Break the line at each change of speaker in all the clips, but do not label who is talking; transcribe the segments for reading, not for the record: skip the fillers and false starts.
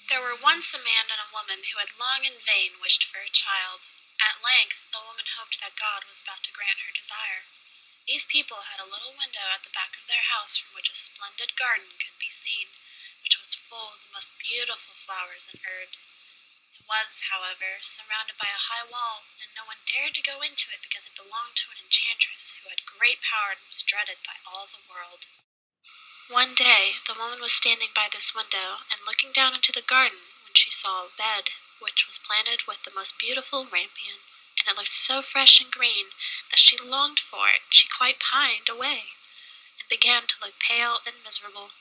There were once a man and a woman who had long in vain wished for a child. At length the woman hoped that God was about to grant her desire. These people had a little window at the back of their house from which a splendid garden could be seen, which was full of the most beautiful flowers and herbs. It was, however, surrounded by a high wall, and no one dared to go into it because it belonged to an enchantress who had great power and was dreaded by all the world. One day the woman was standing by this window and looking down into the garden when she saw a bed which was planted with the most beautiful rampion, and it looked so fresh and green that she longed for it. She quite pined away, and began to look pale and miserable.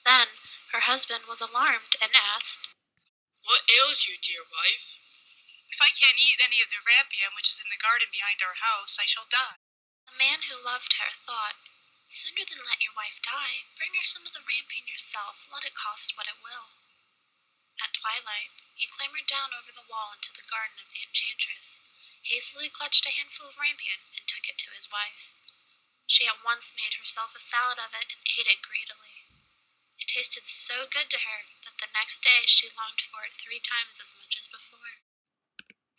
Then her husband was alarmed and asked,
"What ails you, dear wife?"
"If I can't eat any of the rampion which is in the garden behind our house, I shall die."
The man who loved her thought, "Sooner than let your wife die, bring her some of the rampion yourself, let it cost what it will." At twilight he clambered down over the wall into the garden of the enchantress, hastily clutched a handful of rampion, and took it to his wife. She at once made herself a salad of it and ate it greedily. It tasted so good to her that the next day she longed for it 3 times as much as before.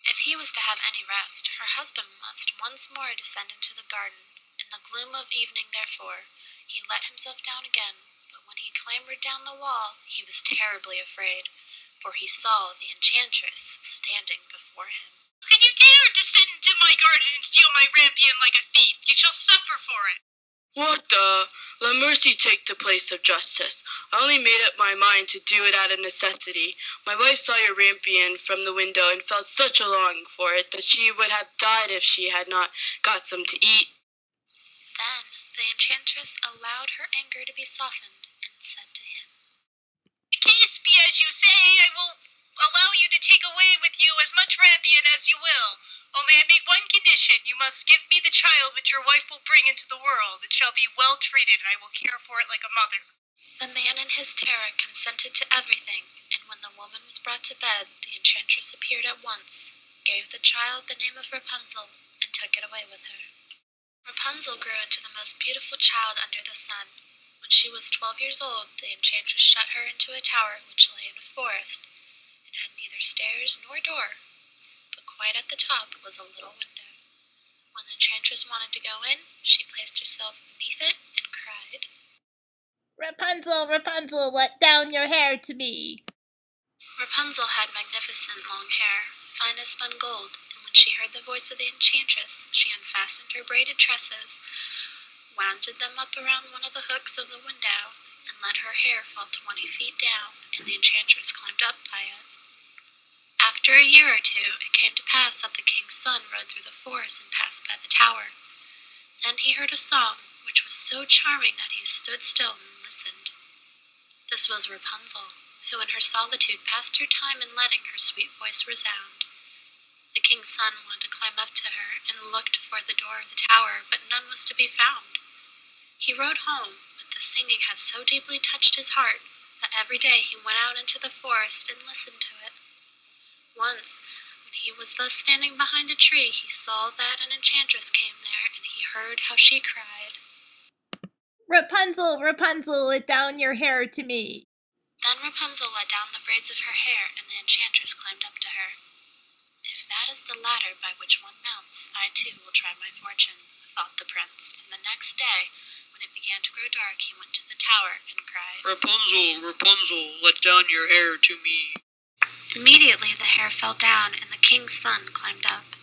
If he was to have any rest, her husband must once more descend into the garden. In the gloom of evening, therefore, he let himself down again, but when he clambered down the wall, he was terribly afraid, for he saw the enchantress standing before him.
"How can you dare descend into my garden and steal my rampion like a thief? You shall suffer for it."
"What the? Let mercy take the place of justice. I only made up my mind to do it out of necessity. My wife saw your rampion from the window and felt such a longing for it that she would have died if she had not got some to eat."
Then the enchantress allowed her anger to be softened and said to him,
"The case be as you say, I will allow you to take away with you as much rampion as you will. Only I make one condition. You must give me the child which your wife will bring into the world. It shall be well treated, and I will care for it like a mother."
The man in his terror consented to everything, and when the woman was brought to bed, the enchantress appeared at once, gave the child the name of Repunzel, and took it away with her. Rapunzel grew into the most beautiful child under the sun. When she was 12 years old, the enchantress shut her into a tower which lay in a forest, and had neither stairs nor door, but quite at the top was a little window. When the enchantress wanted to go in, she placed herself beneath it and cried,
"Rapunzel, Rapunzel, let down your hair to me."
Rapunzel had magnificent long hair, fine as spun gold, and when she heard the voice of the enchantress, she unfastened her braided tresses, wound them up around one of the hooks of the window, and let her hair fall 20 feet down, and the enchantress climbed up by it. After a year or two, it came to pass that the king's son rode through the forest and passed by the tower. Then he heard a song, which was so charming that he stood still and listened. This was Rapunzel, who in her solitude passed her time in letting her sweet voice resound. The king's son wanted to climb up to her and looked for the door of the tower, but none was to be found. He rode home, but the singing had so deeply touched his heart that every day he went out into the forest and listened to it. Once, when he was thus standing behind a tree, he saw that an enchantress came there, and he heard how she cried,
"Rapunzel, Rapunzel, let down your hair to me."
Then Rapunzel let down the braids of her hair, and the enchantress climbed up to her. "If that is the ladder by which one mounts, I too will try my fortune," thought the prince, and the next day, when it began to grow dark, he went to the tower and cried,
"Rapunzel, Rapunzel, let down your hair to me."
Immediately the hair fell down, and the king's son climbed up.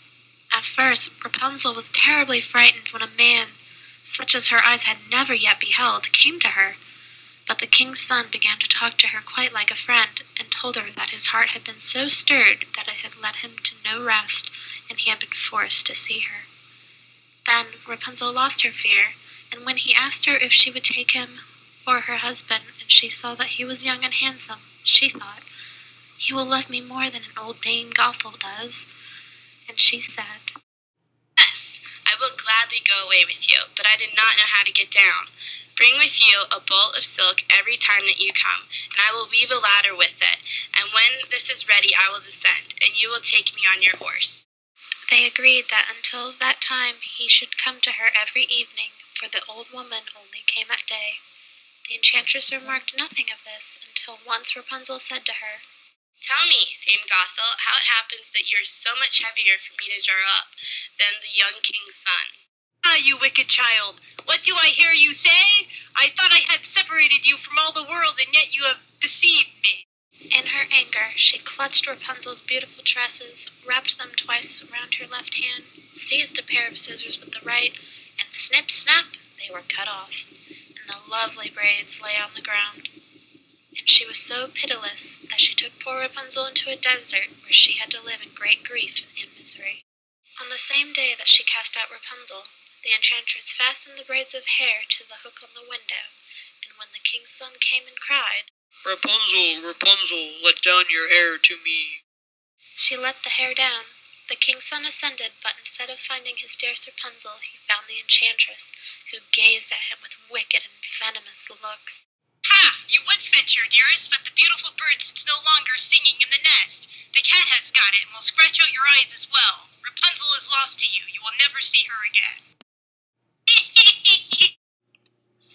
At first Rapunzel was terribly frightened when a man, such as her eyes had never yet beheld, came to her. But the king's son began to talk to her quite like a friend, and told her that his heart had been so stirred that it had led him to no rest, and he had been forced to see her. Then Rapunzel lost her fear, and when he asked her if she would take him for her husband, and she saw that he was young and handsome, she thought, "He will love me more than an old Dame Gothel does." And she said,
"Yes, I will gladly go away with you, but I did not know how to get down. Bring with you a bolt of silk every time that you come, and I will weave a ladder with it, and when this is ready I will descend, and you will take me on your horse."
They agreed that until that time he should come to her every evening, for the old woman only came at day. The enchantress remarked nothing of this until till once Rapunzel said to her,
"Tell me, Dame Gothel, how it happens that you are so much heavier for me to jar up than the young king's son."
Ah, you wicked child! What do I hear you say? I thought I had separated you from all the world, and yet you have deceived me.
In her anger, she clutched Rapunzel's beautiful tresses, wrapped them twice around her left hand, seized a pair of scissors with the right, and snip, snap, they were cut off, and the lovely braids lay on the ground. And she was so pitiless that she took poor Rapunzel into a desert where she had to live in great grief and misery. On the same day that she cast out Rapunzel, the enchantress fastened the braids of hair to the hook on the window, and when the king's son came and cried,
"Rapunzel, Rapunzel, let down your hair to me,"
she let the hair down. The king's son ascended, but instead of finding his dearest Rapunzel, he found the enchantress, who gazed at him with wicked and venomous looks.
Ha! You would fetch your dearest, but the beautiful bird sits no longer singing in the nest. The cat has got it and will scratch out your eyes as well. Rapunzel is lost to you. You will never see her again.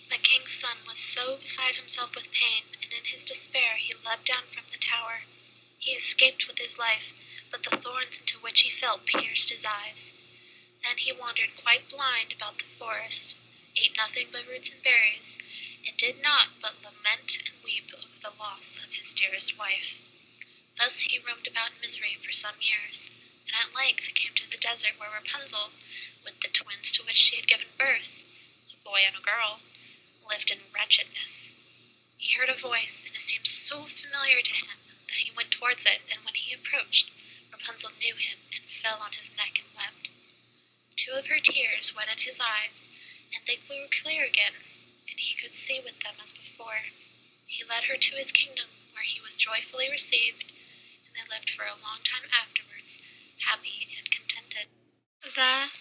The king's son was so beside himself with pain, and in his despair he leapt down from the tower. He escaped with his life, but the thorns into which he fell pierced his eyes. Then he wandered quite blind about the forest, ate nothing but roots and berries, and did naught but lament and weep over the loss of his dearest wife. Thus he roamed about in misery for some years, and at length came to the desert where Rapunzel, with the twins to which she had given birth, a boy and a girl, lived in wretchedness. He heard a voice, and it seemed so familiar to him that he went towards it, and when he approached, Rapunzel knew him and fell on his neck and wept. 2 of her tears wetted his eyes, and they grew clear again, and he could see with them as before. He led her to his kingdom, where he was joyfully received, and they lived for a long time afterwards, happy and contented. The